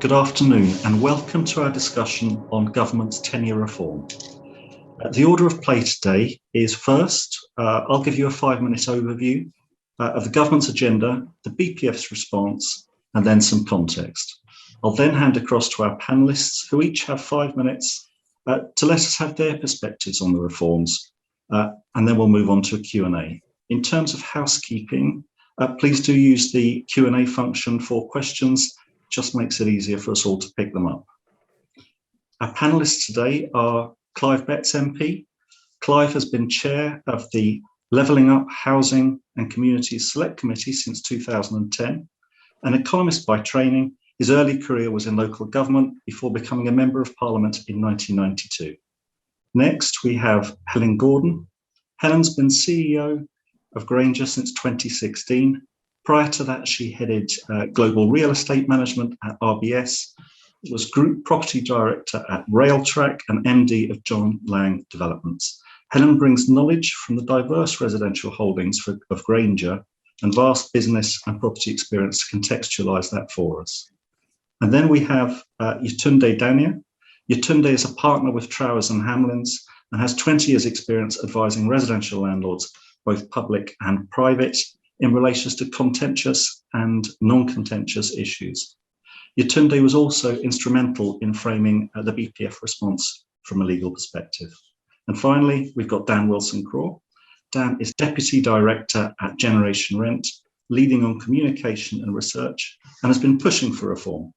Good afternoon and welcome to our discussion on government's tenure reform. The order of play today is first, I'll give you a 5-minute overview of the government's agenda, the BPF's response, and then some context. I'll then hand across to our panellists who each have 5 minutes to let us have their perspectives on the reforms, and then we'll move on to a Q&A. In terms of housekeeping, please do use the Q&A function for questions. Just makes it easier for us all to pick them up. Our panellists today are Clive Betts MP. Clive has been chair of the Levelling Up Housing and Communities Select Committee since 2010. An economist by training, his early career was in local government before becoming a member of Parliament in 1992. Next, we have Helen Gordon. Helen's been CEO of Granger since 2016. Prior to that, she headed global real estate management at RBS, was group property director at Railtrack and MD of John Lang Developments. Helen brings knowledge from the diverse residential holdings of Granger and vast business and property experience to contextualise that for us. And then we have Yetunde Dania. Yetunde is a partner with Trowers and Hamlins and has 20 years experience advising residential landlords, both public and private, in relation to contentious and non-contentious issues. Yetunde was also instrumental in framing the BPF response from a legal perspective. And finally, we've got Dan Wilson-Craw. Dan is Deputy Director at Generation Rent, leading on communication and research, and has been pushing for reform.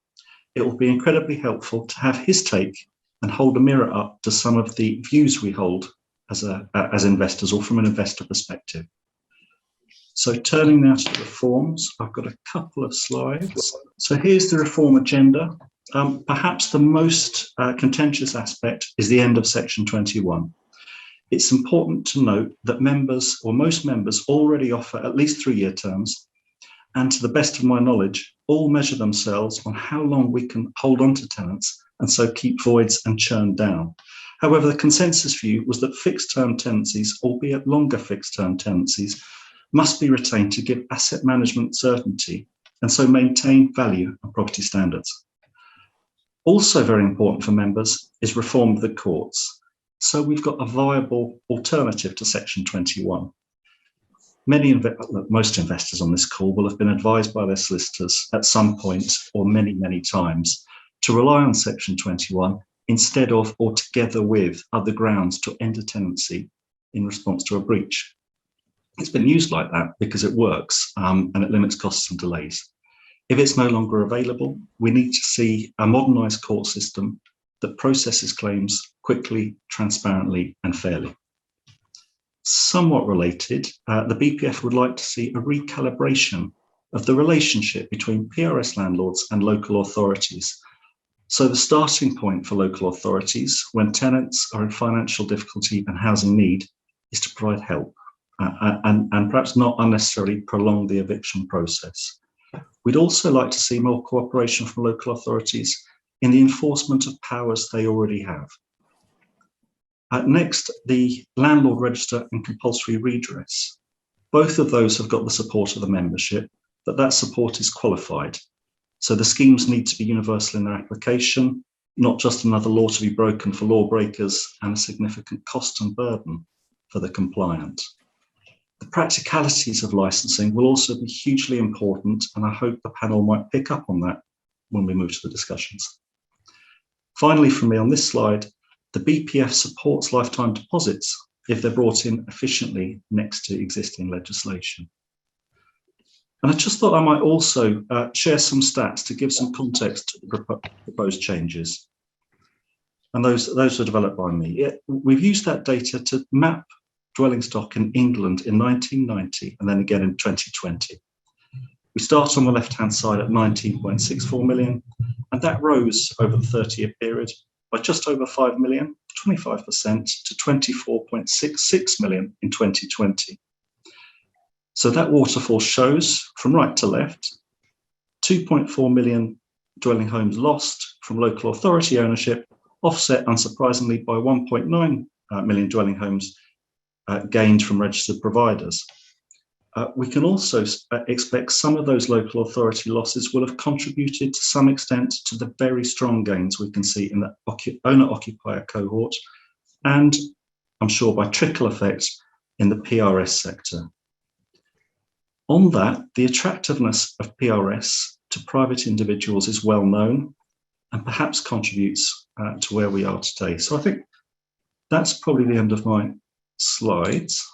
It will be incredibly helpful to have his take and hold a mirror up to some of the views we hold as investors or from an investor perspective. So turning now to the reforms, I've got a couple of slides. So here's the reform agenda. Perhaps the most contentious aspect is the end of section 21. It's important to note that members, or most members, already offer at least 3-year terms, and to the best of my knowledge, all measure themselves on how long we can hold on to tenants and so keep voids and churn down. However, the consensus view was that fixed-term tenancies, albeit longer fixed-term tenancies, must be retained to give asset management certainty and so maintain value and property standards. Also very important for members is reform of the courts. So we've got a viable alternative to section 21. Most investors on this call will have been advised by their solicitors at some point or many, many times to rely on section 21 instead of or together with other grounds to end a tenancy in response to a breach. It's been used like that because it works and it limits costs and delays. If it's no longer available, we need to see a modernised court system that processes claims quickly, transparently and fairly. Somewhat related, the BPF would like to see a recalibration of the relationship between PRS landlords and local authorities. So the starting point for local authorities when tenants are in financial difficulty and housing need is to provide help. And perhaps not unnecessarily prolong the eviction process. We'd also like to see more cooperation from local authorities in the enforcement of powers they already have. Next, the landlord register and compulsory redress. Both of those have got the support of the membership, but that support is qualified. So the schemes need to be universal in their application, not just another law to be broken for lawbreakers and a significant cost and burden for the compliant. The practicalities of licensing will also be hugely important, and I hope the panel might pick up on that when we move to the discussions. Finally, from me on this slide, the BPF supports lifetime deposits if they're brought in efficiently next to existing legislation. And I just thought I might also share some stats to give some context to the proposed changes. And those were developed by me. We've used that data to map dwelling stock in England in 1990 and then again in 2020. We start on the left-hand side at 19.64 million, and that rose over the 30-year period by just over 5 million, 25% to 24.66 million in 2020. So that waterfall shows, from right to left, 2.4 million dwelling homes lost from local authority ownership, offset unsurprisingly by 1.9 million dwelling homes gained from registered providers. We can also expect some of those local authority losses will have contributed to some extent to the very strong gains we can see in the owner-occupier cohort, and I'm sure by trickle effect in the PRS sector. On that, the attractiveness of PRS to private individuals is well known and perhaps contributes to where we are today. So I think that's probably the end of my slides.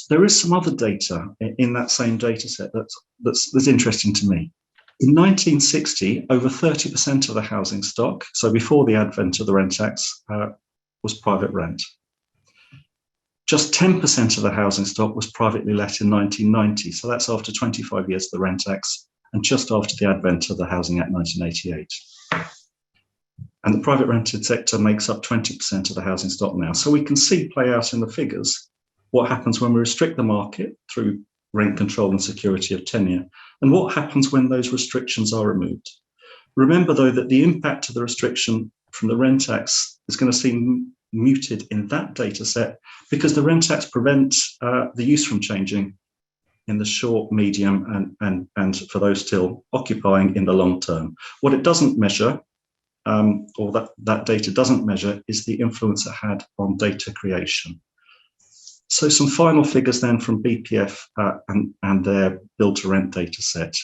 There is some other data in that same data set that's interesting to me. In 1960, over 30% of the housing stock, so before the advent of the rent tax, was private rent. Just 10% of the housing stock was privately let in 1990, so that's after 25 years of the rent tax and just after the advent of the Housing Act 1988. And the private rented sector makes up 20% of the housing stock now. So we can see play out in the figures what happens when we restrict the market through rent control and security of tenure, and what happens when those restrictions are removed. Remember, though, that the impact of the restriction from the rent tax is going to seem muted in that data set because the rent tax prevents the use from changing in the short, medium, and for those still occupying in the long term. What it doesn't measure, or that data doesn't measure, is the influence it had on data creation. So some final figures then from BPF and their build-to-rent data set.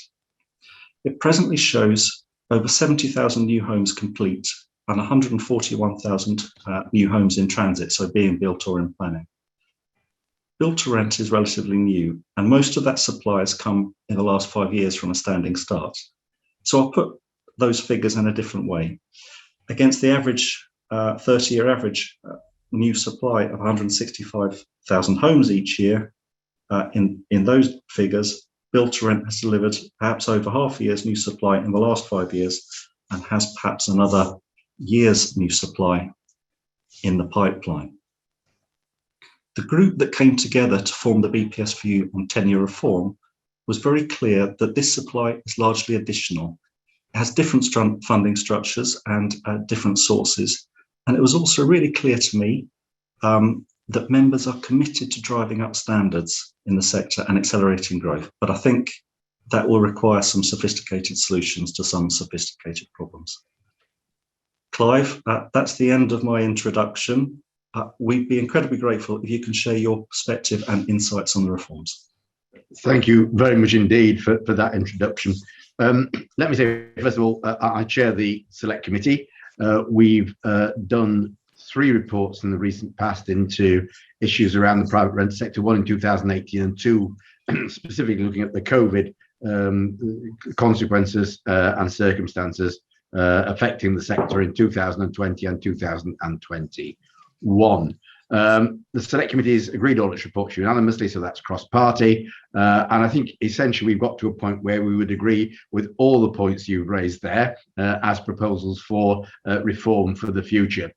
It presently shows over 70,000 new homes complete and 141,000 new homes in transit, so being built or in planning. Build-to-rent is relatively new, and most of that supply has come in the last 5 years from a standing start. So I'll put those figures in a different way. Against the average 30-year average new supply of 165,000 homes each year, in those figures, build-to-rent has delivered perhaps over half a year's new supply in the last 5 years and has perhaps another year's new supply in the pipeline. The group that came together to form the BPS view on tenure reform was very clear that this supply is largely additional. It has different funding structures and different sources. And it was also really clear to me that members are committed to driving up standards in the sector and accelerating growth. But I think that will require some sophisticated solutions to some sophisticated problems. Clive, that's the end of my introduction. We'd be incredibly grateful if you can share your perspective and insights on the reforms. Thank you very much indeed for that introduction. Let me say, first of all, I chair the Select Committee. We've done 3 reports in the recent past into issues around the private rent sector, one in 2018 and 2 specifically looking at the COVID consequences and circumstances affecting the sector in 2020 and 2021. The Select Committee has agreed all its reports unanimously, so that's cross-party. And I think essentially we've got to a point where we would agree with all the points you've raised there as proposals for reform for the future.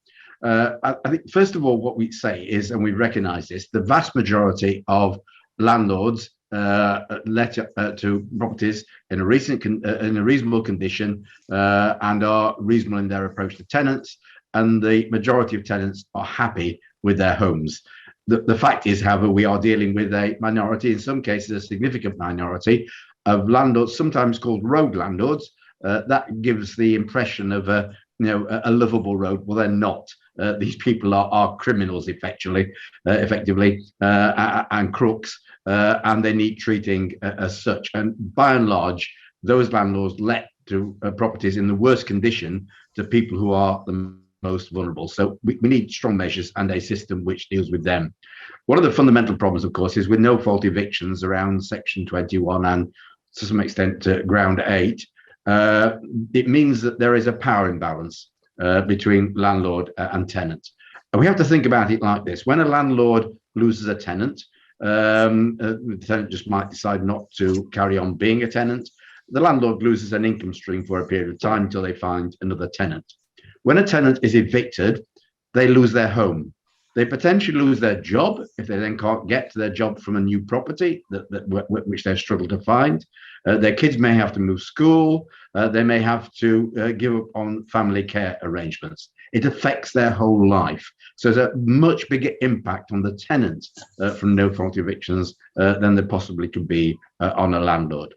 I think, first of all, what we say is, and we recognise this, the vast majority of landlords let to properties in a reasonable condition and are reasonable in their approach to tenants, and the majority of tenants are happy with their homes. The fact is, however, we are dealing with a minority, in some cases a significant minority, of landlords, sometimes called road landlords. That gives the impression of a lovable road. Well, they're not. These people are criminals, effectively, and crooks, and they need treating as such. And by and large, those landlords let to properties in the worst condition to people who are the most vulnerable. So we need strong measures and a system which deals with them. One of the fundamental problems, of course, is with no fault evictions around Section 21 and to some extent Ground 8. It means that there is a power imbalance between landlord and tenant. And we have to think about it like this. When a landlord loses a tenant, the tenant just might decide not to carry on being a tenant. The landlord loses an income stream for a period of time until they find another tenant. When a tenant is evicted, they lose their home. They potentially lose their job if they then can't get to their job from a new property which they've struggled to find. Their kids may have to move school. They may have to give up on family care arrangements. It affects their whole life. So there's a much bigger impact on the tenant from no fault evictions than there possibly could be on a landlord.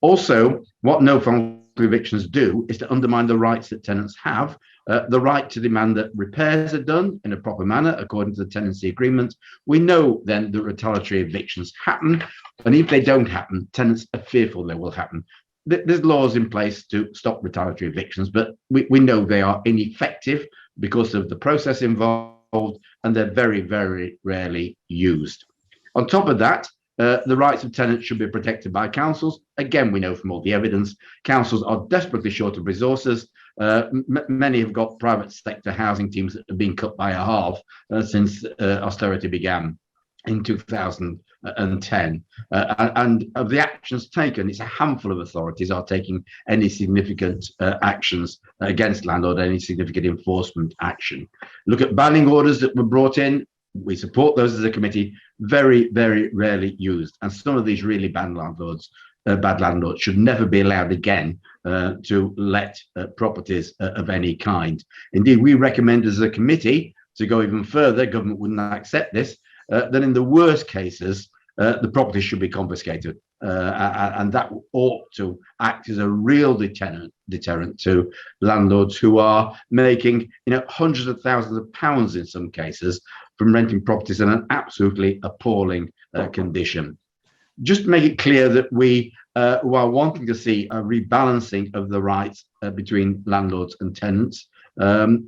Also, what no fault evictions do is to undermine the rights that tenants have, the right to demand that repairs are done in a proper manner according to the tenancy agreement. We know then that retaliatory evictions happen, and if they don't happen, tenants are fearful they will happen. There's laws in place to stop retaliatory evictions, but we know they are ineffective because of the process involved, and they're very, very rarely used. On top of that, the rights of tenants should be protected by councils. Again, we know from all the evidence, councils are desperately short of resources. Many have got private sector housing teams that have been cut by a half since austerity began in 2010. And of the actions taken, it's a handful of authorities are taking any significant actions against landlord, any significant enforcement action. Look at banning orders that were brought in. We support those as a committee, very, very rarely used. And some of these really bad landlords should never be allowed again to let properties of any kind. Indeed, we recommend as a committee to go even further, government wouldn't accept this, that in the worst cases, the property should be confiscated. And that ought to act as a real deterrent to landlords who are making hundreds of thousands of pounds in some cases from renting properties in an absolutely appalling condition. Just to make it clear that we while wanting to see a rebalancing of the rights between landlords and tenants,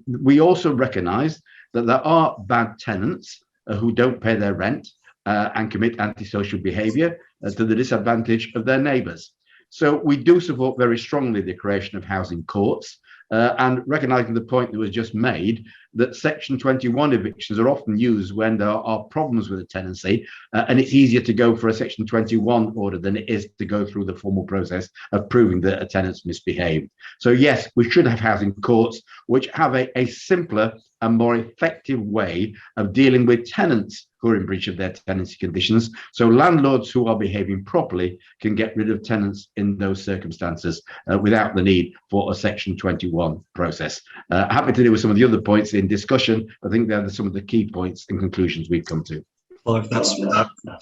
we also recognise that there are bad tenants who don't pay their rent and commit antisocial behaviour to the disadvantage of their neighbours. So we do support very strongly the creation of housing courts, and recognising the point that was just made, that Section 21 evictions are often used when there are problems with a tenancy, and it's easier to go for a Section 21 order than it is to go through the formal process of proving that a tenant's misbehaved. So yes, we should have housing courts which have a simpler and more effective way of dealing with tenants who are in breach of their tenancy conditions, so landlords who are behaving properly can get rid of tenants in those circumstances without the need for a Section 21 process. Happy to deal with some of the other points in discussion. I think they're some of the key points and conclusions we've come to. Well, that's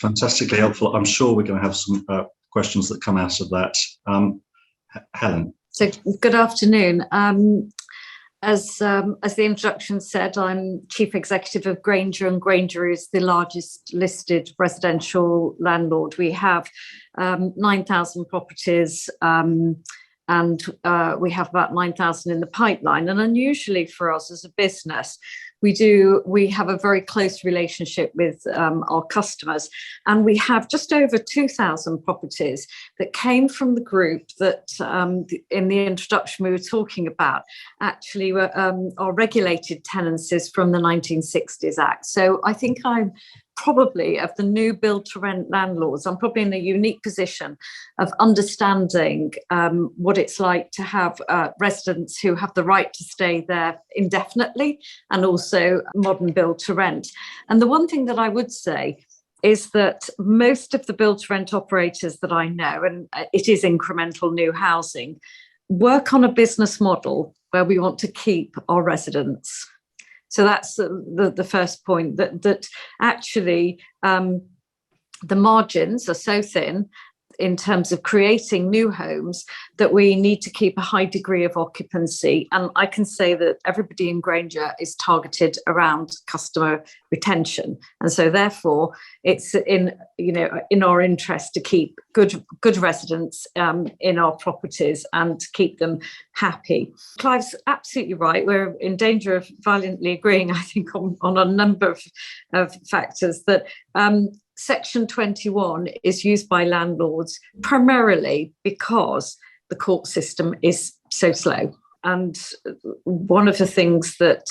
fantastically helpful. I'm sure we're going to have some questions that come out of that. Helen. So good afternoon. As the introduction said, I'm Chief Executive of Granger, and Granger is the largest listed residential landlord. We have 9,000 properties, and we have about 9,000 in the pipeline. And unusually for us as a business, we have a very close relationship with our customers, and we have just over 2,000 properties that came from the group that in the introduction we were talking about actually were are regulated tenancies from the 1960s Act. So I think I'm probably, of the new build to rent landlords, I'm probably in a unique position of understanding what it's like to have residents who have the right to stay there indefinitely, and also modern build to rent. And the one thing that I would say is that most of the build to rent operators that I know, and it is incremental new housing, work on a business model where we want to keep our residents. So that's the first point, that actually the margins are so thin in terms of creating new homes that we need to keep a high degree of occupancy. And I can say that everybody in Granger is targeted around customer retention. And so therefore it's in our interest to keep good residents in our properties and to keep them happy. Clive's absolutely right. We're in danger of violently agreeing, I think, on a number of factors, that Section 21 is used by landlords primarily because the court system is so slow. And one of the things that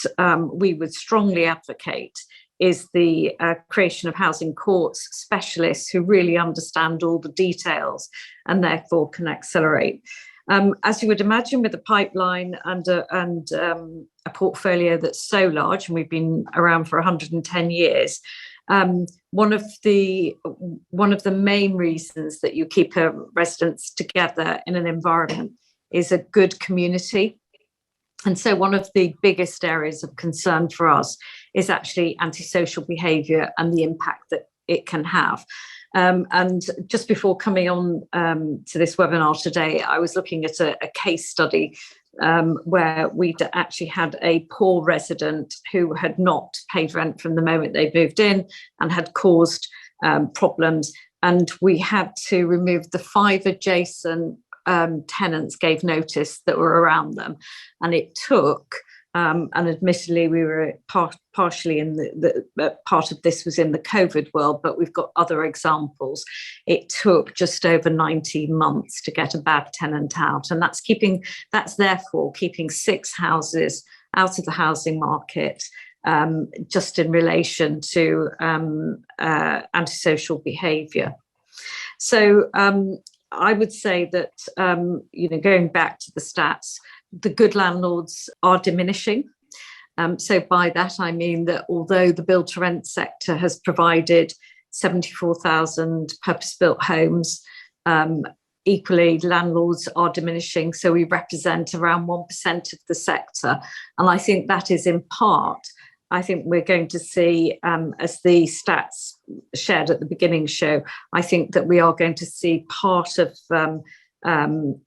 we would strongly advocate is the creation of housing courts specialists who really understand all the details and therefore can accelerate. As you would imagine, with a pipeline and a portfolio that's so large, and we've been around for 110 years, one of the main reasons that you keep residents together in an environment is a good community. And so one of the biggest areas of concern for us is actually antisocial behaviour and the impact that it can have. And just before coming on to this webinar today, I was looking at a case study where we'd actually had a poor resident who had not paid rent from the moment they moved in and had caused problems. And we had to remove the 5 adjacent tenants gave notice that were around them. And it took, and admittedly we were partially in the part of this was in the COVID world, but we've got other examples. It took just over 19 months to get a bad tenant out. And that's therefore keeping 6 houses out of the housing market, just in relation to antisocial behaviour. So I would say that, going back to the stats, the good landlords are diminishing. So by that, I mean that although the build to rent sector has provided 74,000 purpose-built homes, equally landlords are diminishing. So we represent around 1% of the sector. And I think that is in part, I think we're going to see, as the stats shared at the beginning show, I think that we are going to see part of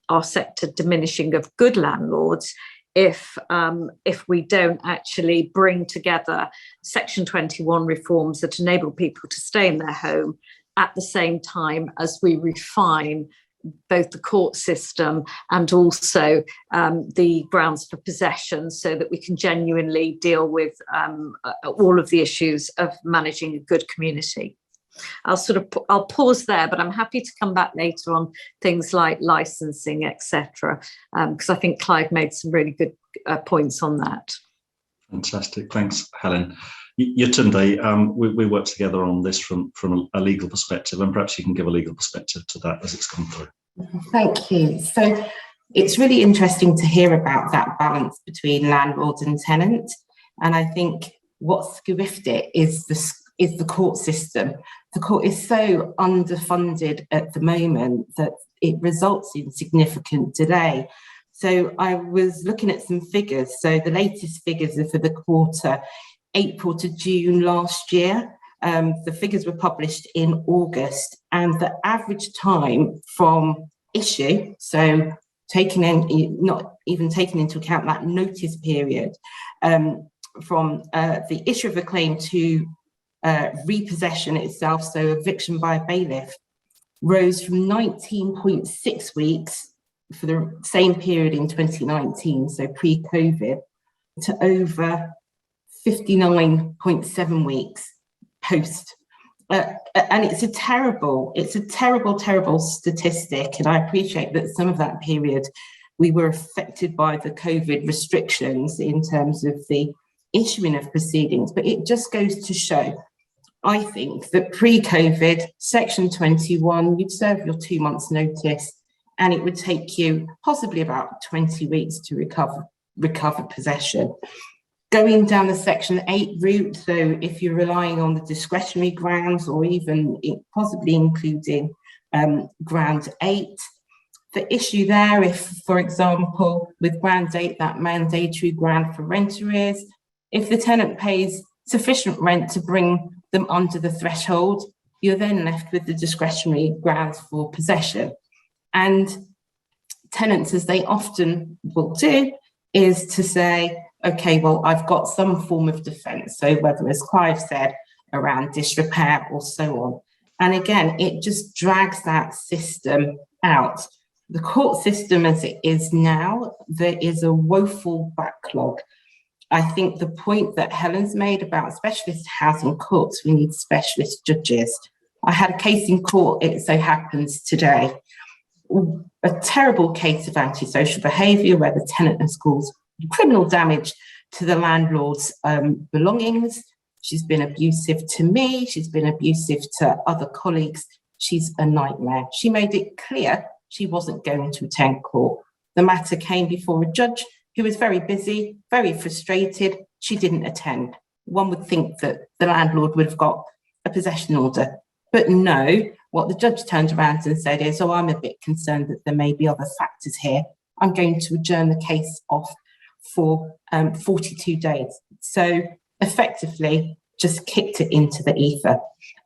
our sector diminishing of good landlords if we don't actually bring together Section 21 reforms that enable people to stay in their home at the same time as we refine both the court system and also the grounds for possession, so that we can genuinely deal with all of the issues of managing a good community. I'll pause there, but I'm happy to come back later on things like licensing, etc., because I think Clive made some really good points on that. Fantastic, thanks, Helen. Yetunde, we work together on this from a legal perspective, and perhaps you can give a legal perspective to that as it's come through. Thank you. So it's really interesting to hear about that balance between landlords and tenants, and I think what's horrific is the court system. The court is so underfunded at the moment that it results in significant delay. So I was looking at some figures. So the latest figures are for the quarter April to June last year. The figures were published in August, and the average time from issue, so not even taking into account that notice period, from the issue of a claim to repossession itself, so eviction by a bailiff, rose from 19.6 weeks for the same period in 2019, so pre-COVID, to over 59.7 weeks post. And it's a terrible statistic. And I appreciate that some of that period we were affected by the COVID restrictions in terms of the issuing of proceedings, but it just goes to show, I think, that pre-COVID, Section 21, you'd serve your 2 months notice and it would take you possibly about 20 weeks to recover possession. Going down the Section 8 route, so if you're relying on the discretionary grounds or even possibly including ground 8, the issue there, if, for example, with ground 8, that mandatory ground for rent arrears, if the tenant pays sufficient rent to bring them under the threshold, you're then left with the discretionary grounds for possession. And tenants, as they often will do, is to say, okay, well, I've got some form of defence. So whether, as Clive said, around disrepair or so on. And again, it just drags that system out. The court system as it is now, there is a woeful backlog. I think the point that Helen's made about specialist housing courts, we need specialist judges. I had a case in court, it so happens today, a terrible case of antisocial behaviour where the tenant has caused criminal damage to the landlord's belongings. She's been abusive to me, she's been abusive to other colleagues. She's a nightmare. She made it clear she wasn't going to attend court. The matter came before a judge who was very busy, very frustrated. She didn't attend. One would think that the landlord would have got a possession order. But no, what the judge turned around and said is, oh, I'm a bit concerned that there may be other factors here. I'm going to adjourn the case off for 42 days. So effectively just kicked it into the ether.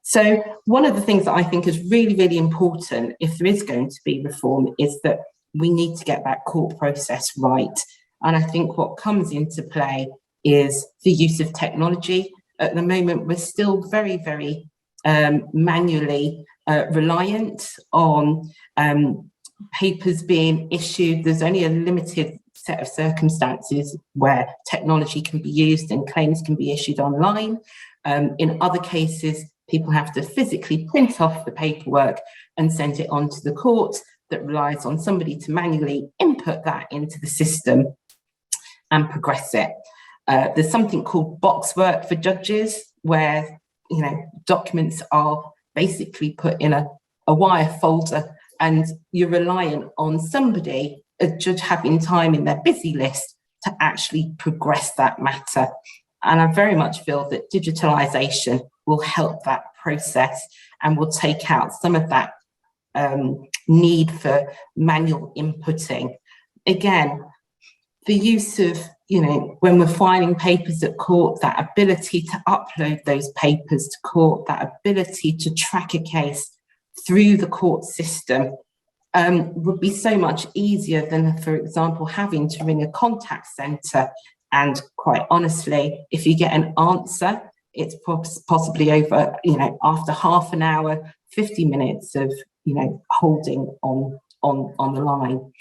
So one of the things that I think is really, really important if there is going to be reform is that we need to get that court process right. And I think what comes into play is the use of technology. At the moment, we're still very, very manually reliant on papers being issued. There's only a limited set of circumstances where technology can be used and claims can be issued online. In other cases, people have to physically print off the paperwork and send it on to the court that relies on somebody to manually input that into the system and progress it. There's something called box work for judges, where documents are basically put in a wire folder, and you're reliant on somebody, a judge, having time in their busy list to actually progress that matter. And I very much feel that digitalisation will help that process and will take out some of that need for manual inputting. Again, the use of, when we're filing papers at court, that ability to upload those papers to court, that ability to track a case through the court system would be so much easier than, for example, having to ring a contact centre. And quite honestly, if you get an answer, it's possibly over, after half an hour, 50 minutes of, holding on the line.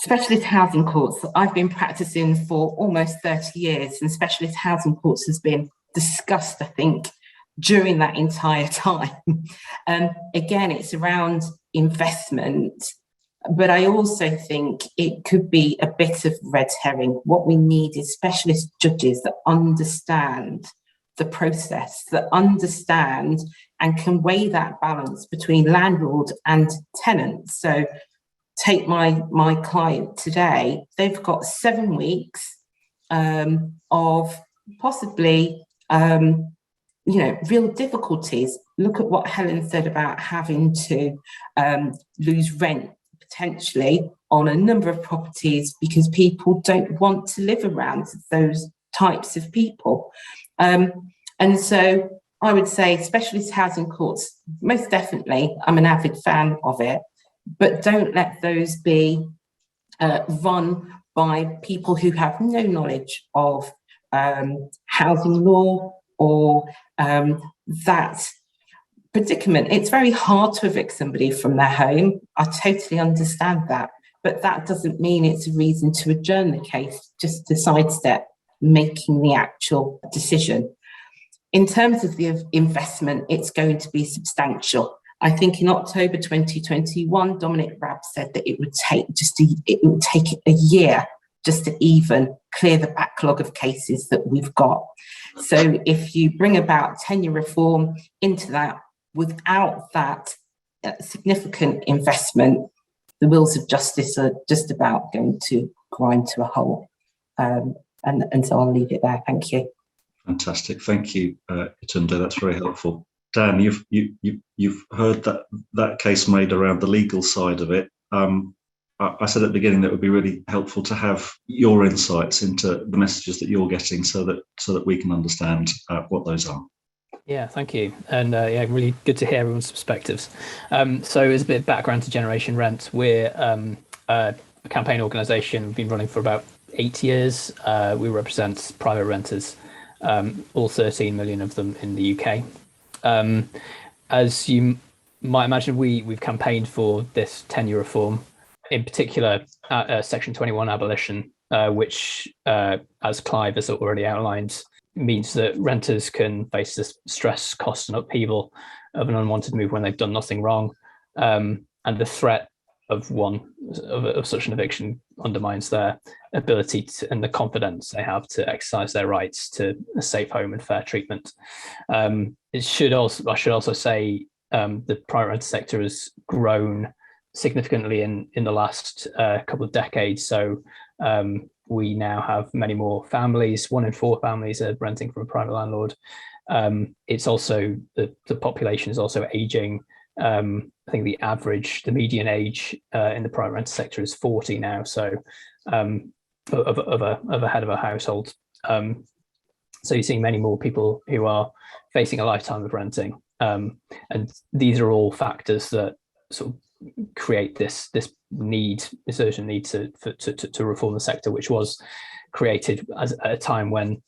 Specialist housing courts. I've been practicing for almost 30 years, and specialist housing courts has been discussed, I think, during that entire time. Again, it's around investment, but I also think it could be a bit of red herring. What we need is specialist judges that understand the process, that understand and can weigh that balance between landlord and tenant. So take my client today, they've got 7 weeks of possibly real difficulties. Look at what Helen said about having to lose rent potentially on a number of properties because people don't want to live around those types of people. And so I would say specialist housing courts, most definitely, I'm an avid fan of it, but don't let those be run by people who have no knowledge of housing law or that predicament. It's very hard to evict somebody from their home. I totally understand that, but that doesn't mean it's a reason to adjourn the case just to sidestep making the actual decision. In terms of the investment, it's going to be substantial. I think in October 2021, Dominic Raab said that it would take a year just to even clear the backlog of cases that we've got. So if you bring about tenure reform into that without that significant investment, the wheels of justice are just about going to grind to a halt. And so I'll leave it there. Thank you. Fantastic. Thank you, Itunde. That's very helpful. Dan, you've heard that case made around the legal side of it. I said at the beginning that it would be really helpful to have your insights into the messages that you're getting, so that we can understand what those are. Yeah, thank you, and really good to hear everyone's perspectives. So, as a bit of background to Generation Rent, we're a campaign organisation. We've been running for about 8 years. We represent private renters, all 13 million of them in the UK. As you might imagine, we've campaigned for this tenure reform, in particular Section 21 abolition, which, as Clive has already outlined, means that renters can face the stress, cost and upheaval of an unwanted move when they've done nothing wrong. And the threat of such an eviction undermines their ability and the confidence they have to exercise their rights to a safe home and fair treatment. I should also say the private rental sector has grown significantly in the last couple of decades. So we now have many more families. 1 in 4 families are renting from a private landlord. It's also the population is also aging. I think the median age in the private rental sector is 40 now. So of a head of a household. So you're seeing many more people who are facing a lifetime of renting. And these are all factors that sort of create this urgent need to reform the sector, which was created at a time when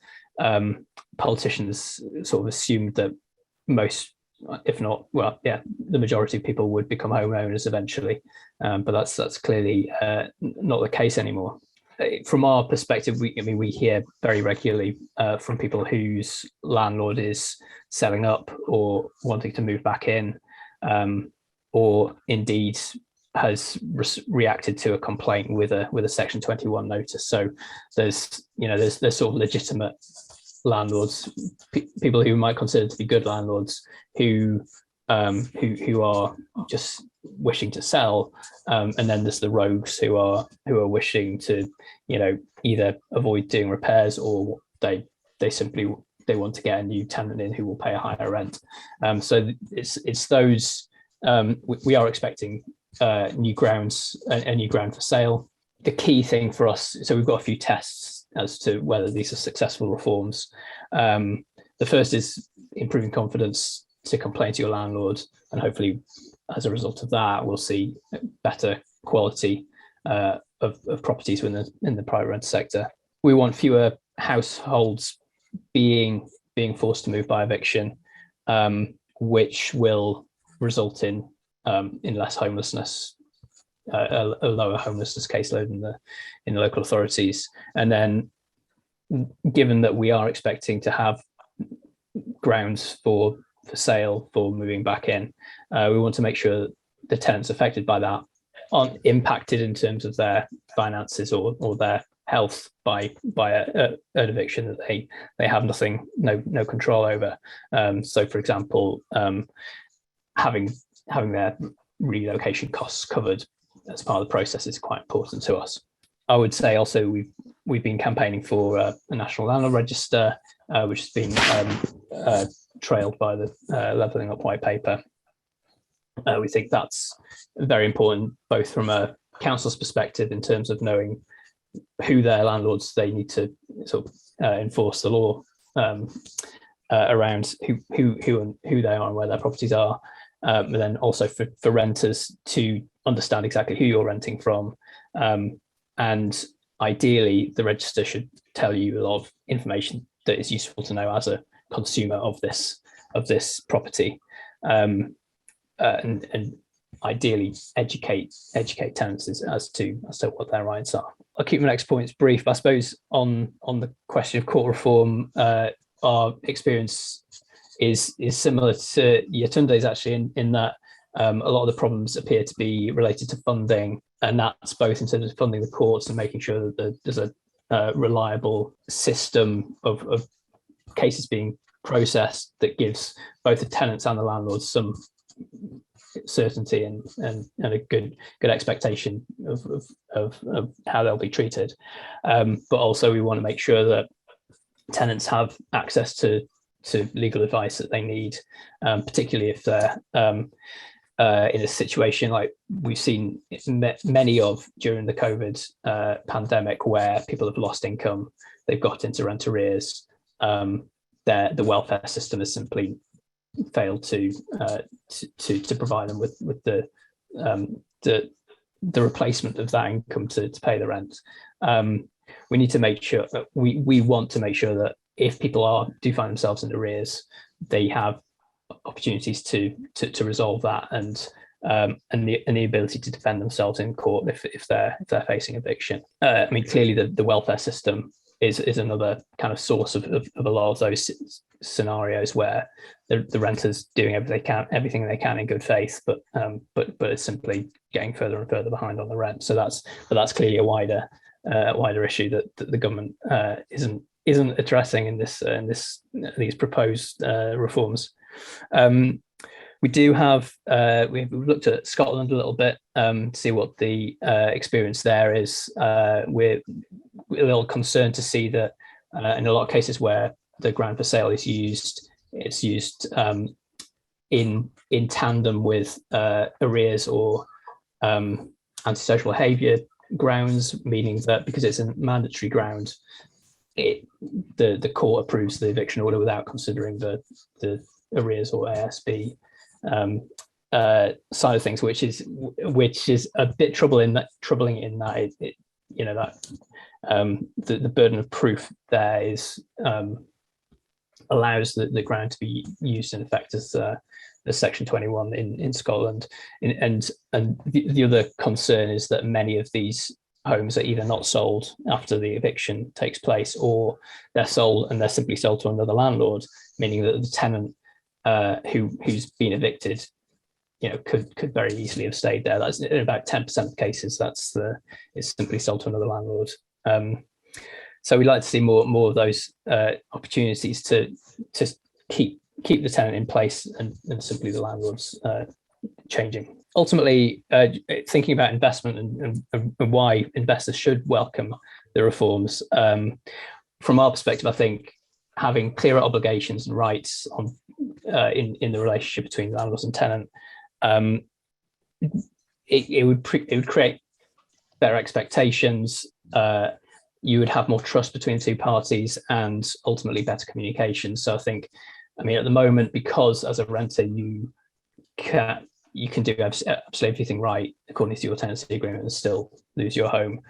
politicians sort of assumed that most, if not, well, yeah, the majority of people would become homeowners eventually. But that's clearly not the case anymore. From our perspective, we hear very regularly from people whose landlord is selling up or wanting to move back in, or indeed has reacted to a complaint with a Section 21 notice. So there's sort of legitimate landlords, people who might consider to be good landlords, who are just wishing to sell, and then there's the rogues who are wishing to, either avoid doing repairs, or they simply want to get a new tenant in who will pay a higher rent. So it's those. We are expecting new grounds, a new ground for sale. The key thing for us, so we've got a few tests as to whether these are successful reforms. The first is improving confidence to complain to your landlord, and hopefully as a result of that we'll see better quality of properties in the private rent sector. We want fewer households being forced to move by eviction, which will result in less homelessness, a lower homelessness caseload in the local authorities. And then, given that we are expecting to have grounds for sale for moving back in, we want to make sure that the tenants affected by that aren't impacted in terms of their finances or their health by an eviction that they have no control over. So, for example, having their relocation costs covered as part of the process is quite important to us. I would say also we've been campaigning for a national landlord register, which has been trailed by the Levelling Up white paper. We think that's very important, both from a council's perspective in terms of knowing who their landlords they need to sort of enforce the law around, who they are and where their properties are, but then also for renters to understand exactly who you're renting from. And ideally, the register should tell you a lot of information that is useful to know as a consumer of this property, and ideally educate tenants as to what their rights are. I'll keep my next points brief. I suppose on the question of court reform, our experience is similar to Yetunde's actually, in that a lot of the problems appear to be related to funding, and that's both in terms of funding the courts and making sure that there's a reliable system of cases being processed that gives both the tenants and the landlords some certainty and a good expectation of how they'll be treated. But also we want to make sure that tenants have access to legal advice that they need, particularly if they're in a situation like we've seen many of during the COVID pandemic, where people have lost income, they've got into rent arrears, the welfare system has simply failed to provide them with the replacement of that income to pay the rent. We need to make sure we want to make sure that if people do find themselves in arrears, they have opportunities to resolve that and the ability to defend themselves in court if they're facing eviction. I mean, clearly the welfare system is another kind of source of a lot of those scenarios where the renters doing everything they can in good faith, but it's simply getting further and further behind on the rent. So that's clearly a wider issue that the government isn't addressing in these proposed reforms. We do have we've looked at Scotland a little bit to see what the experience there is. We're a little concerned to see that in a lot of cases where the ground for sale is used, it's used in tandem with arrears or antisocial behaviour grounds, meaning that because it's a mandatory ground, the court approves the eviction order without considering the arrears or ASB side of things, which is a bit troubling in that the burden of proof there is allows the ground to be used in effect as Section 21 in Scotland, and the other concern is that many of these homes are either not sold after the eviction takes place, or they're sold and they're simply sold to another landlord, meaning that the tenant who's been evicted, could very easily have stayed there. That's in about 10% of cases. It's simply sold to another landlord. So we'd like to see more of those opportunities to keep the tenant in place and simply the landlords changing. Ultimately, thinking about investment and why investors should welcome the reforms. From our perspective, I think having clearer obligations and rights in the relationship between landlords and tenant, it would create better expectations. You would have more trust between the two parties and ultimately better communication. So I think, at the moment, because as a renter you can do absolutely everything right according to your tenancy agreement and still lose your home,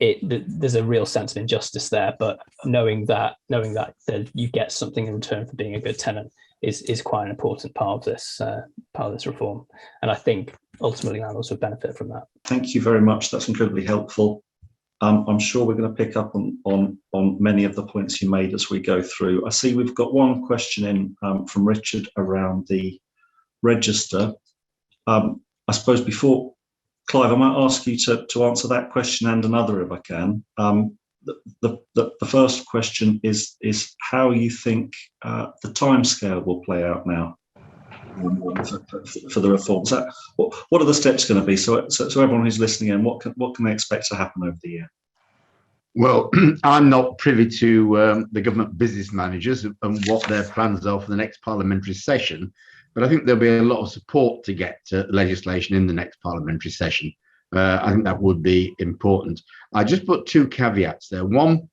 there's a real sense of injustice there. But knowing that you get something in return for being a good tenant is quite an important part of this reform, and I think ultimately landlords would benefit from that. Thank you very much. That's incredibly helpful. I'm sure we're going to pick up on many of the points you made as we go through. I see we've got one question in from Richard around the register. I suppose before, Clive, I might ask you to answer that question and another if I can. The first question is how you think the timescale will play out now for the reforms. What are the steps going to be? So everyone who's listening in, what can they expect to happen over the year? Well, I'm not privy to the government business managers and what their plans are for the next parliamentary session, but I think there'll be a lot of support to get legislation in the next parliamentary session. I think that would be important. I just put two caveats there. One,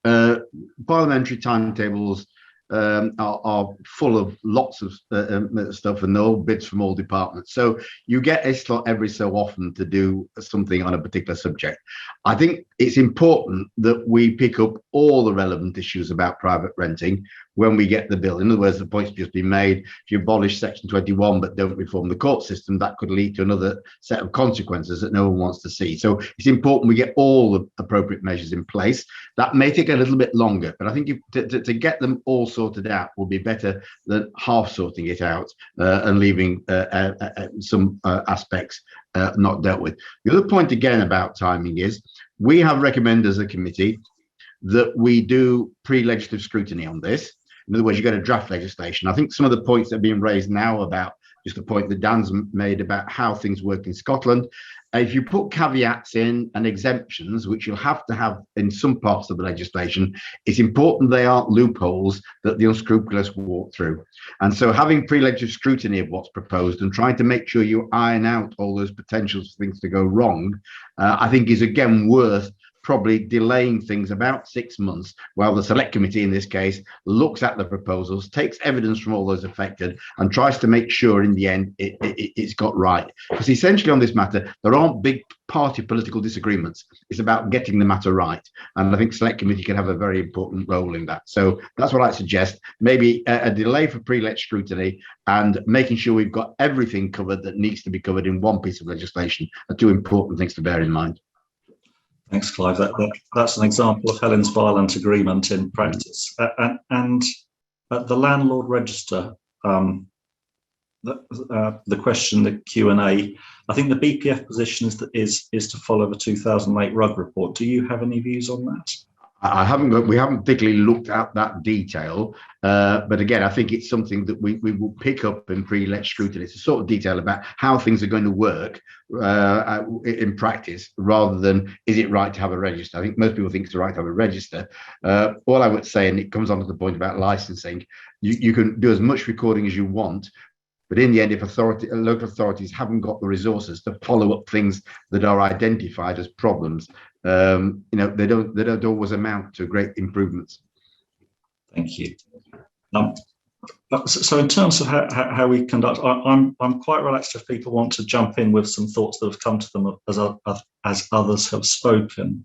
parliamentary timetables are full of lots of stuff and no bids from all departments. So you get a slot every so often to do something on a particular subject. I think it's important that we pick up all the relevant issues about private renting when we get the bill. In other words, the point's just been made. If you abolish Section 21 but don't reform the court system, that could lead to another set of consequences that no one wants to see. So it's important we get all the appropriate measures in place. That may take a little bit longer, but I think to get them all sorted out will be better than half sorting it out and leaving some aspects not dealt with. The other point again about timing is we have recommended as a committee that we do pre-legislative scrutiny on this. In other words, you get a draft legislation. I think some of the points that are being raised now about just the point that Dan's made about how things work in Scotland, if you put caveats in and exemptions, which you'll have to have in some parts of the legislation, it's important they aren't loopholes that the unscrupulous walk through. And so having pre-legislative scrutiny of what's proposed and trying to make sure you iron out all those potentials for things to go wrong, I think is again worth probably delaying things about 6 months while the select committee in this case looks at the proposals, takes evidence from all those affected and tries to make sure in the end it's got right. Because essentially on this matter, there aren't big party political disagreements. It's about getting the matter right. And I think select committee can have a very important role in that. So that's what I suggest. Maybe a delay for pre-let scrutiny and making sure we've got everything covered that needs to be covered in one piece of legislation are two important things to bear in mind. Thanks, Clive. That's an example of Helen's violent agreement in practice. And at the landlord register, the question, the Q&A, I think the BPF position is to follow the 2008 RUG report. Do you have any views on that? We haven't particularly looked at that detail, but again, I think it's something that we will pick up in pre-let scrutiny. It's a sort of detail about how things are going to work in practice, rather than is it right to have a register. I think most people think it's right to have a register. All I would say, and it comes on to the point about licensing, you can do as much recording as you want, but in the end, if local authorities haven't got the resources to follow up things that are identified as problems, they don't always amount to great improvements. Thank you. So in terms of how we conduct, I'm quite relaxed if people want to jump in with some thoughts that have come to them as others have spoken.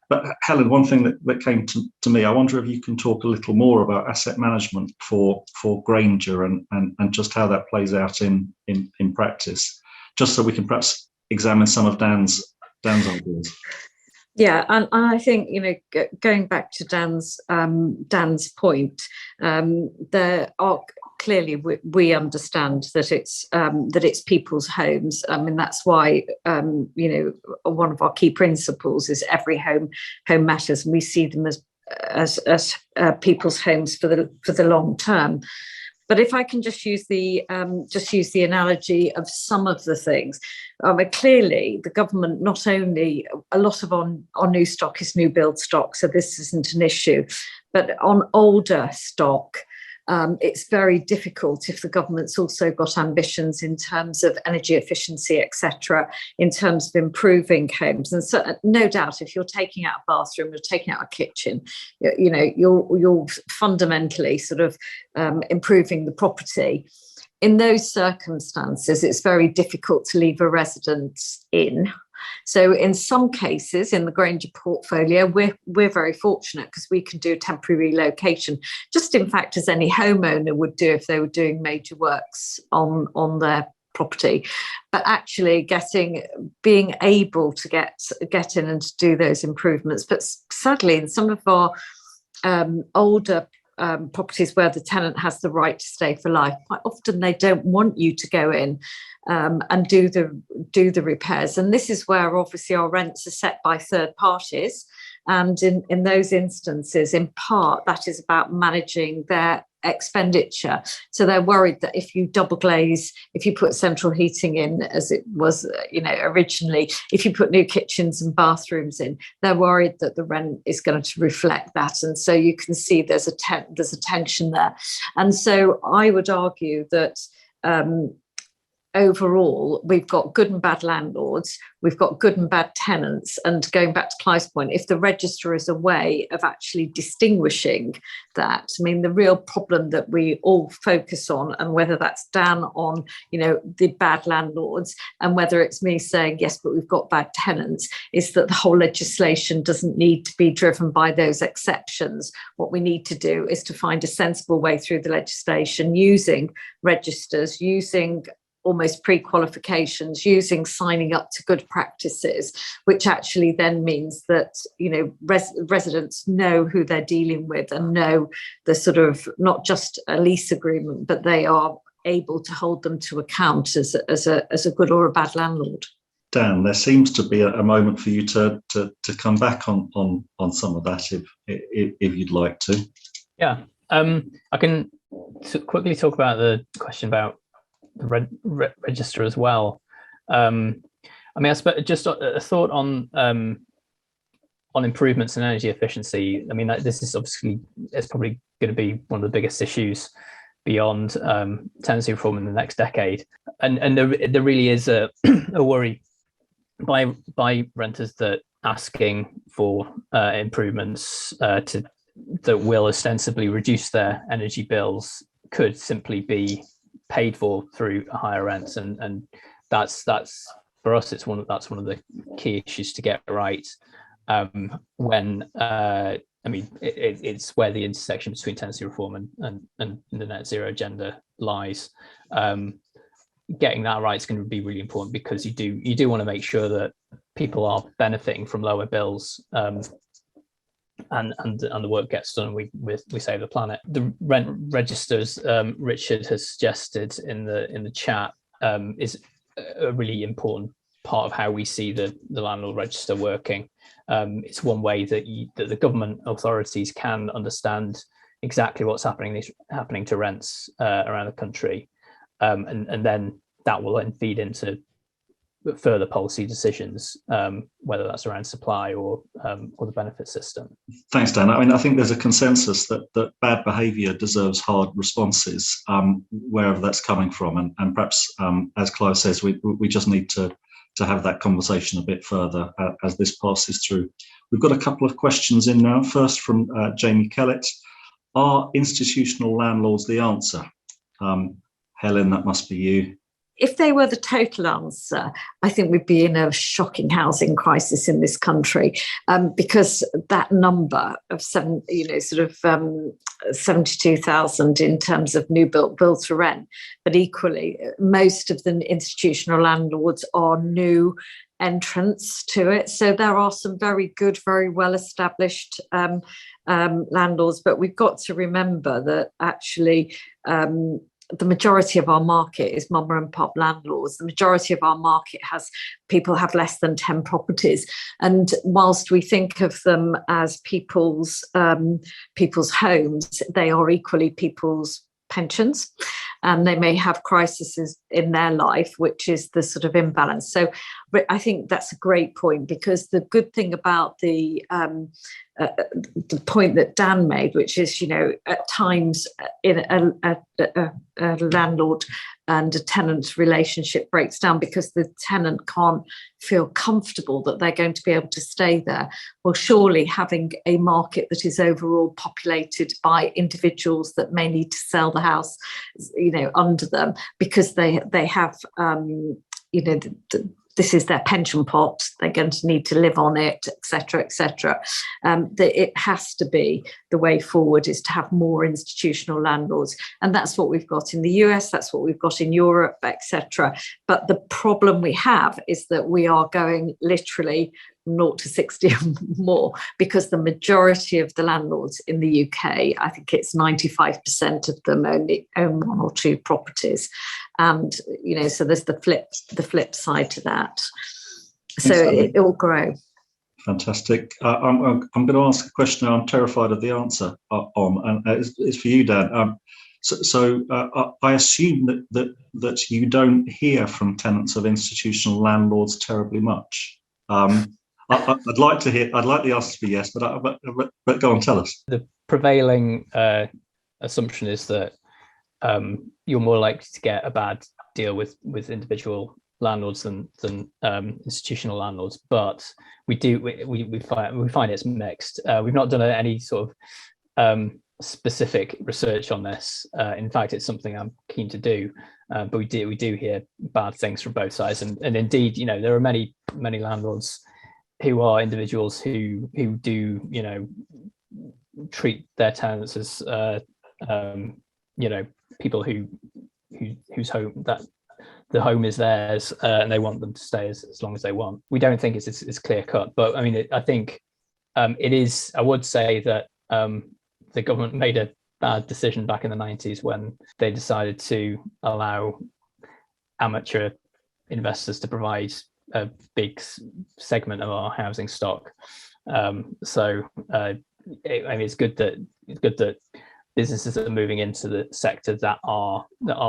But Helen, one thing that came to me, I wonder if you can talk a little more about asset management for Granger and just how that plays out in practice, just so we can perhaps examine some of Dan's ideas. Yeah, and I think, going back to Dan's point, there are clearly we understand that it's people's homes. I mean, that's why one of our key principles is every home matters, and we see them as people's homes for the long term. But if I can just use the analogy of some of the things, clearly the government, not only a lot of our new stock is new build stock, so this isn't an issue, but on older stock, it's very difficult if the government's also got ambitions in terms of energy efficiency, etc., in terms of improving homes. And so, no doubt, if you're taking out a bathroom, you're taking out a kitchen, you're fundamentally sort of improving the property. In those circumstances, it's very difficult to leave a resident in. So in some cases, in the Granger portfolio, we're very fortunate because we can do temporary relocation, just in fact as any homeowner would do if they were doing major works on their property. But actually being able to get in and to do those improvements. But sadly, in some of our older properties where the tenant has the right to stay for life, quite often they don't want you to go in and do the repairs. And this is where obviously our rents are set by third parties. And in those instances, in part, that is about managing their expenditure. So they're worried that if you double glaze, if you put central heating in, as it was, originally, if you put new kitchens and bathrooms in, they're worried that the rent is going to reflect that. And so you can see there's a tension there. And so I would argue that overall, we've got good and bad landlords, we've got good and bad tenants. And going back to Clive's point, if the register is a way of actually distinguishing that, I mean, the real problem that we all focus on, and whether that's Dan on, the bad landlords, and whether it's me saying, yes, but we've got bad tenants, is that the whole legislation doesn't need to be driven by those exceptions. What we need to do is to find a sensible way through the legislation using registers, using almost pre-qualifications, using signing up to good practices, which actually then means that residents know who they're dealing with and know the sort of not just a lease agreement, but they are able to hold them to account as a good or a bad landlord. Dan, there seems to be a moment for you to come back on some of that if you'd like to. Yeah, I can quickly talk about the question about the register as well. I suppose just a thought on improvements in energy efficiency. I mean, this is obviously, it's probably going to be one of the biggest issues beyond tenancy reform in the next decade. And there really is a worry by renters that asking for improvements that will ostensibly reduce their energy bills could simply be paid for through higher rents, and that's for us, that's one of the key issues to get right. It's where the intersection between tenancy reform and the net zero agenda lies. Getting that right is going to be really important, because you do want to make sure that people are benefiting from lower bills, and the work gets done, we save the planet. The rent registers Richard has suggested in the chat is a really important part of how we see the landlord register working. It's one way that the government authorities can understand exactly what's happening to rents around the country, and then that will then feed into further policy decisions, whether that's around supply or the benefit system. Thanks, Dan. I mean, I think there's a consensus that bad behaviour deserves hard responses, wherever that's coming from, and perhaps, as Clive says, we just need to have that conversation a bit further as this passes through. We've got a couple of questions in now. First from Jamie Kellett. Are institutional landlords the answer? Helen, that must be you. If they were the total answer, I think we'd be in a shocking housing crisis in this country, because that number of 72,000 in terms of new built to rent, but equally most of the institutional landlords are new entrants to it. So there are some very good, very well established landlords, but we've got to remember that actually the majority of our market is mama and pop landlords. The majority of our market people have less than 10 properties. And whilst we think of them as people's homes, they are equally people's pensions. And they may have crises in their life, which is the sort of imbalance. So I think that's a great point, because the good thing about the point that Dan made, which is, at times in a landlord and a tenant relationship breaks down because the tenant can't feel comfortable that they're going to be able to stay there. Well, surely having a market that is overall populated by individuals that may need to sell the house, under them because they have, this is their pension pot, they're going to need to live on it, etc., etc. It has to be the way forward is to have more institutional landlords. And that's what we've got in the US, that's what we've got in Europe, etc. But the problem we have is that we are going literally 0 to 60 and more, because the majority of the landlords in the UK, I think it's 95% of them only own 1 or 2 properties. And, so there's the flip side to that. So it will grow. Fantastic. I'm going to ask a question I'm terrified of the answer on, and it's for you, Dan. So I assume that you don't hear from tenants of institutional landlords terribly much. I'd like the answer to be yes, but go on, tell us. The prevailing assumption is that you're more likely to get a bad deal with individual landlords than institutional landlords, but we find it's mixed. We've not done any sort of specific research on this. In fact, it's something I'm keen to do, but we do hear bad things from both sides, and indeed, there are many landlords who are individuals who do treat their tenants as people whose home, that the home is theirs, and they want them to stay as long as they want. We don't think it's clear cut, but I mean, I think it is. I would say that the government made a bad decision back in the 90s when they decided to allow amateur investors to provide a big segment of our housing stock. It's good that businesses are moving into the sector that are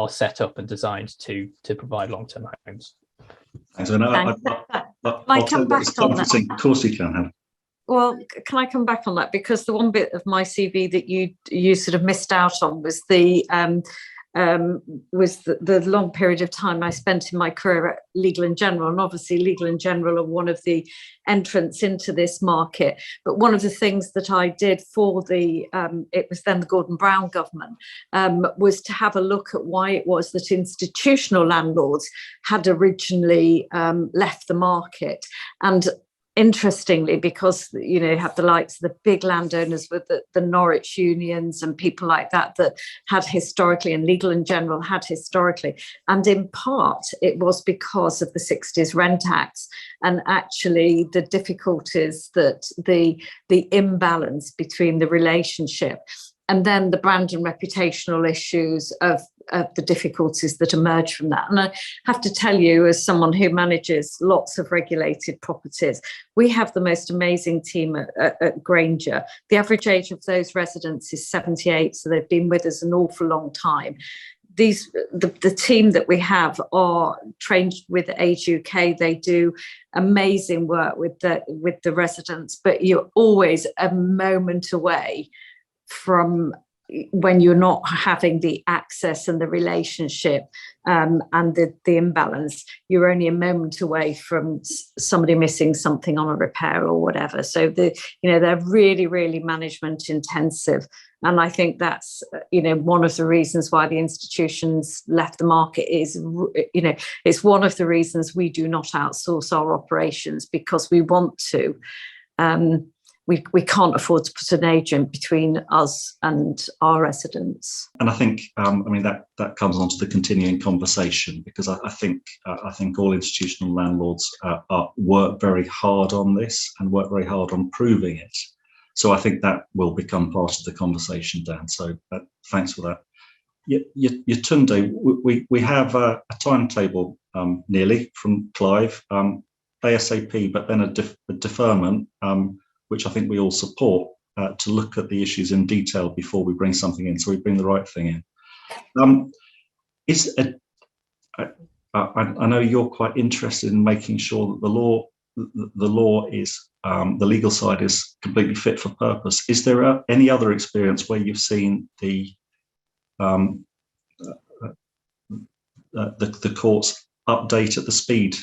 set up and designed to provide long-term homes. So I'll come back on that. Of course you can, Helen. Well, can I come back on that? Because the one bit of my CV that you sort of missed out on was the long period of time I spent in my career at Legal & General. And obviously Legal & General are one of the entrants into this market. But one of the things that I did for it was then the Gordon Brown government, was to have a look at why it was that institutional landlords had originally left the market. And interestingly, because you have the likes of the big landowners with the Norwich unions and people like that had historically, and Legal & General had historically, and in part it was because of the 60s Rent Acts and actually the difficulties that the imbalance between the relationship and then the brand and reputational issues of the difficulties that emerge from that. And I have to tell you, as someone who manages lots of regulated properties, we have the most amazing team at Granger. The average age of those residents is 78, so they've been with us an awful long time. The team that we have are trained with Age UK. They do amazing work with the residents, but you're always a moment away from when you're not having the access and the relationship and the imbalance, you're only a moment away from somebody missing something on a repair or whatever. So they're really, really management intensive. And I think that's, one of the reasons why the institutions left the market is, it's one of the reasons we do not outsource our operations, because we want to. We can't afford to put an agent between us and our residents. And I think, that comes onto the continuing conversation, because I think all institutional landlords work very hard on this and work very hard on proving it. So I think that will become part of the conversation, Dan. So thanks for that. Yetunde, we have a timetable nearly from Clive, ASAP, but then a deferment, which I think we all support, to look at the issues in detail before we bring something in, so we bring the right thing in. I know you're quite interested in making sure that the law is, the legal side is completely fit for purpose. Is there any other experience where you've seen the courts update at the speed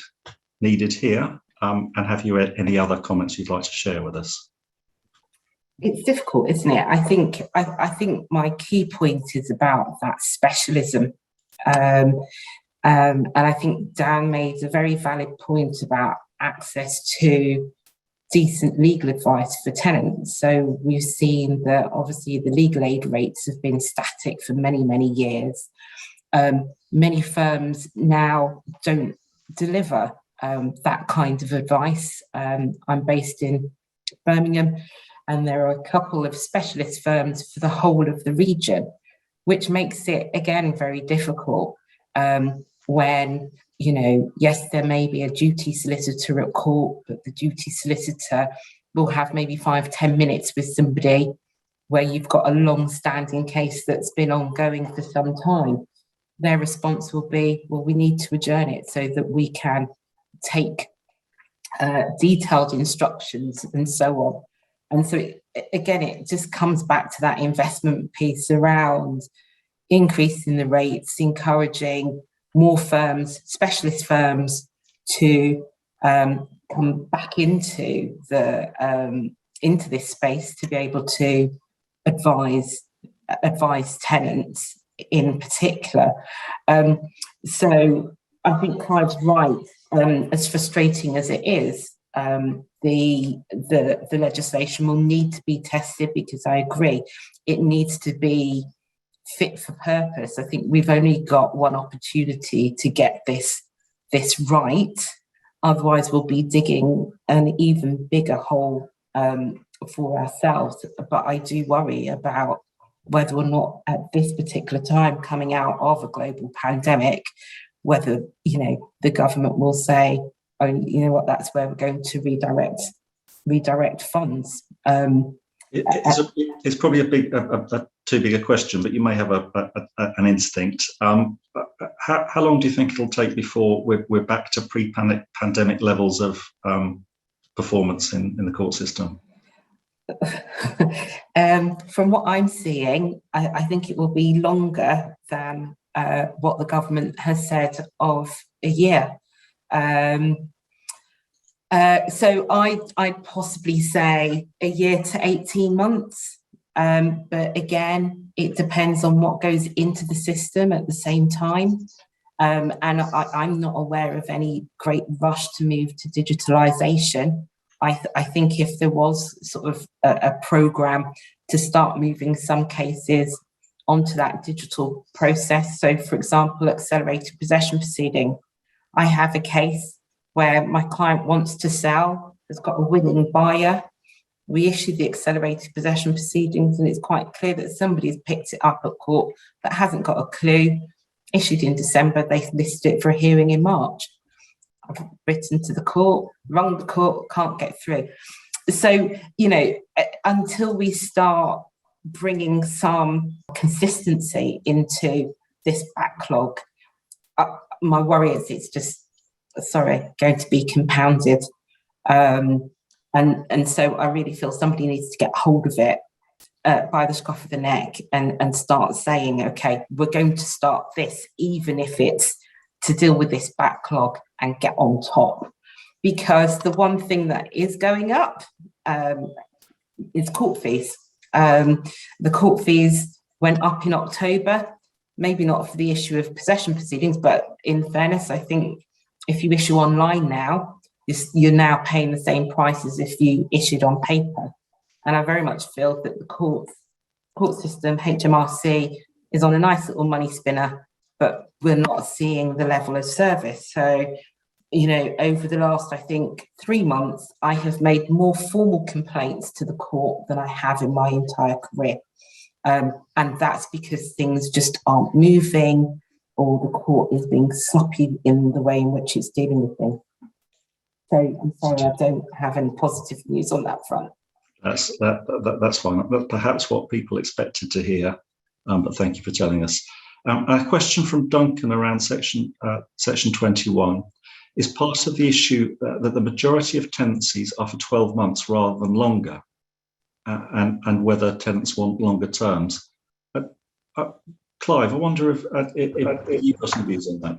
needed here? And have you any other comments you'd like to share with us? It's difficult, isn't it? I think my key point is about that specialism. And I think Dan made a very valid point about access to decent legal advice for tenants. So we've seen that obviously the legal aid rates have been static for many, many years. Many firms now don't deliver that kind of advice. I'm based in Birmingham, and there are a couple of specialist firms for the whole of the region, which makes it, again, very difficult when, yes, there may be a duty solicitor at court, but the duty solicitor will have maybe 5-10 minutes with somebody where you've got a long-standing case that's been ongoing for some time. Their response will be, well, we need to adjourn it so that we can take detailed instructions and so on. And so it just comes back to that investment piece around increasing the rates, encouraging more firms, specialist firms, to come back into this space to be able to advise tenants in particular. So I think Clive's right. As frustrating as it is, the legislation will need to be tested, because I agree it needs to be fit for purpose. I think we've only got one opportunity to get this right. Otherwise, we'll be digging an even bigger hole for ourselves. But I do worry about whether or not at this particular time, coming out of a global pandemic, whether, the government will say, oh, you know what, that's where we're going to redirect funds. It's probably a too big a question, but you may have an instinct. How long do you think it'll take before we're back to pre-pandemic levels of performance in the court system? From what I'm seeing, I think it will be longer than what the government has said of a year. So I'd possibly say a year to 18 months. But again, it depends on what goes into the system at the same time. And I'm not aware of any great rush to move to digitalisation. I think if there was sort of a programme to start moving some cases onto that digital process. So, for example, accelerated possession proceeding. I have a case where my client wants to sell, has got a willing buyer. We issue the accelerated possession proceedings, and it's quite clear that somebody's picked it up at court that hasn't got a clue. Issued in December, they listed it for a hearing in March. I've written to the court, rung the court, can't get through. So, until we start bringing some consistency into this backlog, my worry is it's just, going to be compounded. And so I really feel somebody needs to get hold of it by the scruff of the neck and start saying, okay, we're going to start this, even if it's to deal with this backlog and get on top. Because the one thing that is going up is court fees. The court fees went up in October, maybe not for the issue of possession proceedings, but in fairness, I think if you issue online now, you're now paying the same price as if you issued on paper. And I very much feel that the court system, HMRC, is on a nice little money spinner, but we're not seeing the level of service. So, you know, over the last, I think, 3 months, I have made more formal complaints to the court than I have in my entire career. And that's because things just aren't moving, or the court is being sloppy in the way in which it's dealing with things. So I'm sorry, I don't have any positive news on that front. That's fine. That's perhaps what people expected to hear, but thank you for telling us. A question from Duncan around section 21. Is part of the issue that the majority of tenancies are for 12 months rather than longer, and whether tenants want longer terms? Clive, I wonder if you've got some views on that.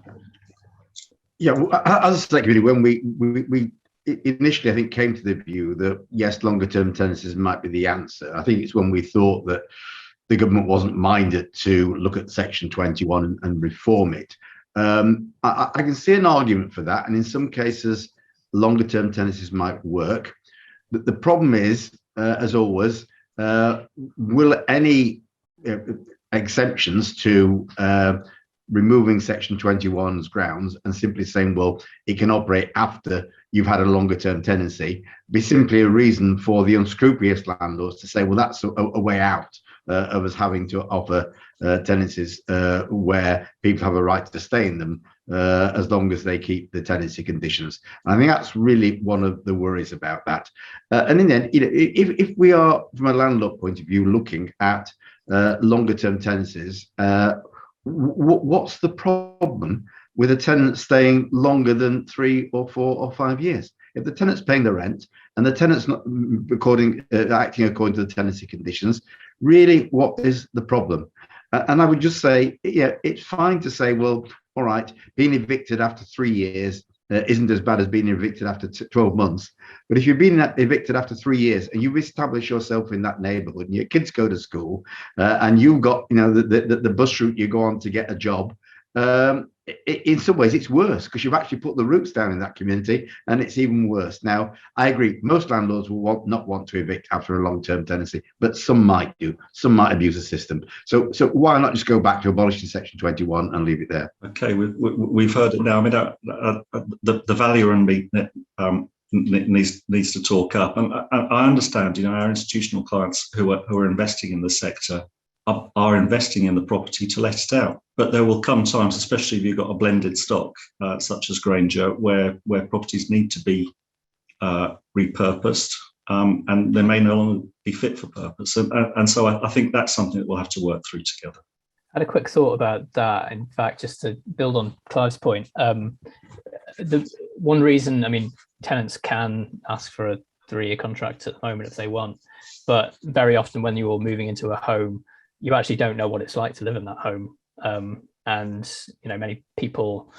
Yeah, well, as a select committee, when we initially, I think, came to the view that yes, longer term tenancies might be the answer. I think it's when we thought that the government wasn't minded to look at section 21 and reform it. I can see an argument for that, and in some cases, longer term tenancies might work. But the problem is, as always, will any exemptions to removing section 21's grounds and simply saying, well, it can operate after you've had a longer term tenancy, be simply a reason for the unscrupulous landlords to say, well, that's a way out of us having to offer tenancies where people have a right to stay in them as long as they keep the tenancy conditions. And I think that's really one of the worries about that. And in the end, you know, if we are, from a landlord point of view, looking at longer term tenancies, what's the problem with a tenant staying longer than 3 or 4 or 5 years? If the tenant's paying the rent and the tenant's not acting according to the tenancy conditions, really, what is the problem? And I would just say, yeah, it's fine to say, well, all right, being evicted after 3 years isn't as bad as being evicted after 12 months. But if you've been evicted after 3 years and you've established yourself in that neighborhood and your kids go to school and you've got, you know, the bus route you go on to get a job, in some ways it's worse because you've actually put the roots down in that community, and it's even worse. Now, I agree, most landlords will not want to evict after a long-term tenancy, but some might do. Some might abuse the system. So why not just go back to abolishing section 21 and leave it there? Okay, we've heard it now. I mean, the valuer in me needs to talk up, and I understand. You know, our institutional clients who are investing in the sector are investing in the property to let it out. But there will come times, especially if you've got a blended stock, such as Granger, where properties need to be repurposed, and they may no longer be fit for purpose. And so I think that's something that we'll have to work through together. I had a quick thought about that. In fact, just to build on Clive's point, the one reason, I mean, tenants can ask for a 3-year contract at the moment if they want, but very often when you're moving into a home, you actually don't know what it's like to live in that home. And, you know, many people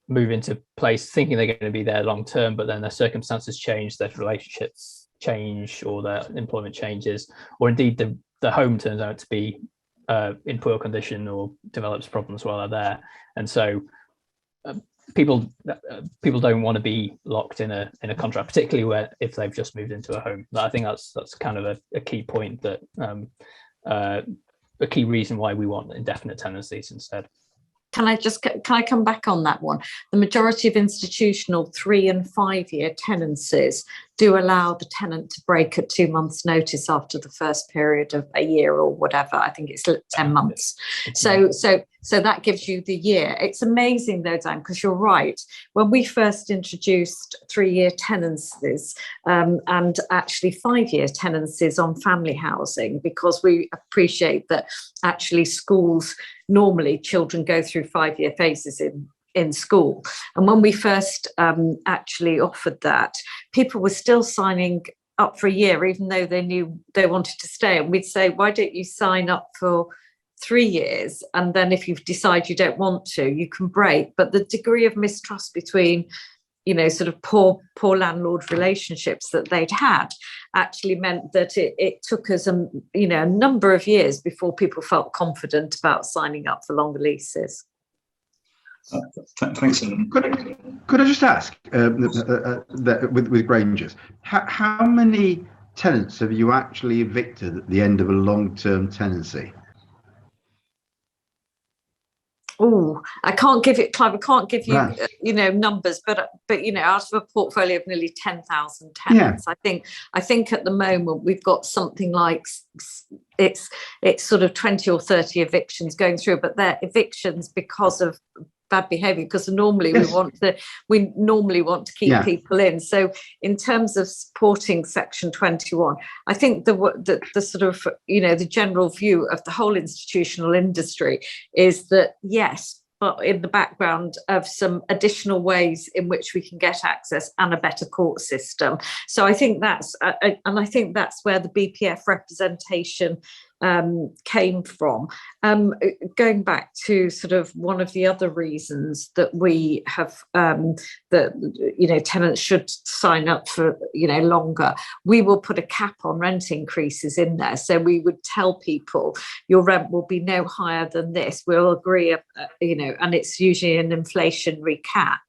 move into place thinking they're going to be there long term, but then their circumstances change, their relationships change, or their employment changes, or indeed the home turns out to be in poor condition or develops problems while they're there. And so people don't want to be locked in a contract, particularly if they've just moved into a home. But I think that's kind of a key point, that a key reason why we want indefinite tenancies instead. Can I come back on that one? The majority of institutional 3 and 5 year tenancies do allow the tenant to break at 2 months' notice after the first period of a year or whatever. I think it's 10 months. So that gives you the year. It's amazing though, Dan, because you're right. When we first introduced 3-year tenancies and actually 5-year tenancies on family housing, because we appreciate that actually schools, normally children go through 5-year phases in school. And when we first actually offered that, people were still signing up for a year, even though they knew they wanted to stay. And we'd say, why don't you sign up for 3 years? And then if you decide you don't want to, you can break. But the degree of mistrust between, sort of poor landlord relationships that they'd had actually meant that it took us a number of years before people felt confident about signing up for longer leases. Thanks. Could I just ask, with Grangers, how many tenants have you actually evicted at the end of a long-term tenancy? Oh, I can't give it, Clive. I can't give you, numbers, but out of a portfolio of nearly 10,000 tenants, yeah. I think at the moment we've got something like it's sort of 20 or 30 evictions going through, but they're evictions because of bad behaviour, because normally we normally want to keep people in. So in terms of supporting Section 21, I think the sort of the general view of the whole institutional industry is that yes, but in the background of some additional ways in which we can get access and a better court system. So I think that's where the BPF representation came from. Going back to sort of one of the other reasons that we have that tenants should sign up for longer, we will put a cap on rent increases in there. So we would tell people your rent will be no higher than this. We'll agree, and it's usually an inflationary cap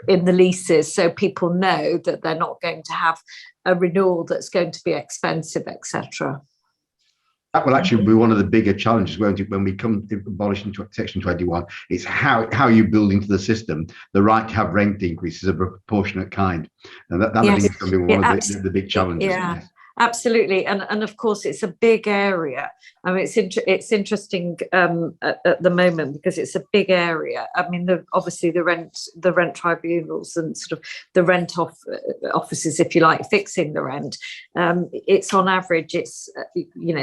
in the leases, so people know that they're not going to have a renewal that's going to be expensive, etc. That will actually be one of the bigger challenges, won't it, when we come to abolishing Section 21? It's how you build into the system the right to have rent increases of a proportionate kind, and that I think is going to be one of the big challenges. Yeah. Absolutely, and of course it's a big area. I mean, it's interesting at the moment because it's a big area. I mean, obviously the rent tribunals and sort of the rent offices, if you like, fixing the rent. It's on average, it's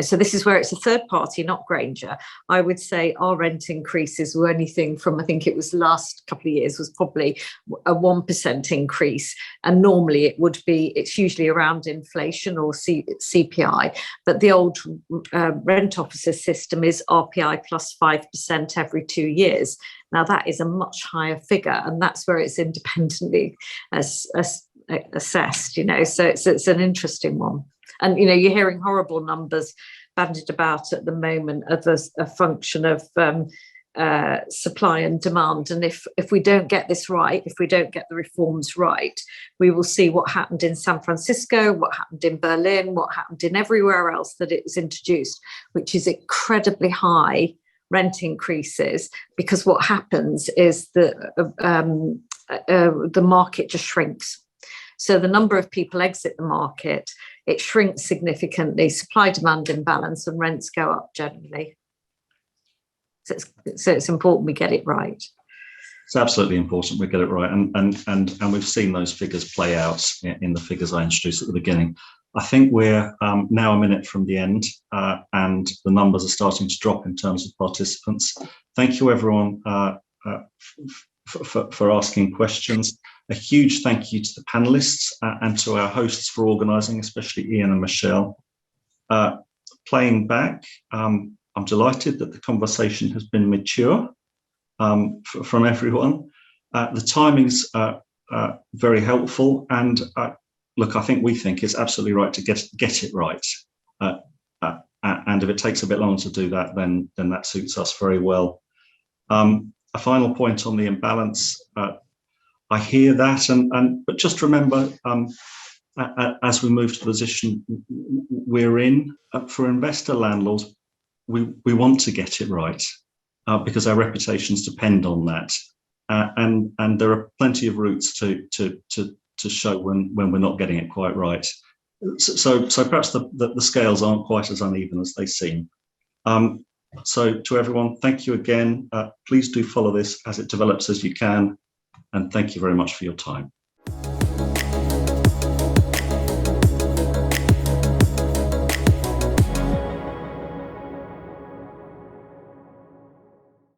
so this is where it's a third party, not Granger. I would say our rent increases were anything from, I think it was the last couple of years, was probably a 1% increase, and normally it's usually around inflation or CPI, but the old rent officer system is RPI plus 5% every 2 years. Now that is a much higher figure, and that's where it's independently assessed. So it's an interesting one, and you're hearing horrible numbers bandied about at the moment as a function of supply and demand. And if we don't get this right, if we don't get the reforms right, we will see what happened in San Francisco, what happened in Berlin, what happened in everywhere else that it was introduced, which is incredibly high rent increases, because what happens is that the market just shrinks. So the number of people exit the market, it shrinks significantly, supply demand imbalance, and rents go up generally. So it's important we get it right. It's absolutely important we get it right, and we've seen those figures play out in the figures I introduced at the beginning. I think we're now a minute from the end, and the numbers are starting to drop in terms of participants. Thank you, everyone, for asking questions. A huge thank you to the panelists and to our hosts for organising, especially Ian and Michelle. Playing back, I'm delighted that the conversation has been mature from everyone. The timing's very helpful, and look, I think we think it's absolutely right to get it right. And if it takes a bit longer to do that, then that suits us very well. A final point on the imbalance. I hear that, but just remember, as we move to the position we're in, for investor landlords, we want to get it right because our reputations depend on that, and there are plenty of routes to show when we're not getting it quite right. So perhaps the scales aren't quite as uneven as they seem. So to everyone, thank you again. Please do follow this as it develops as you can, and thank you very much for your time.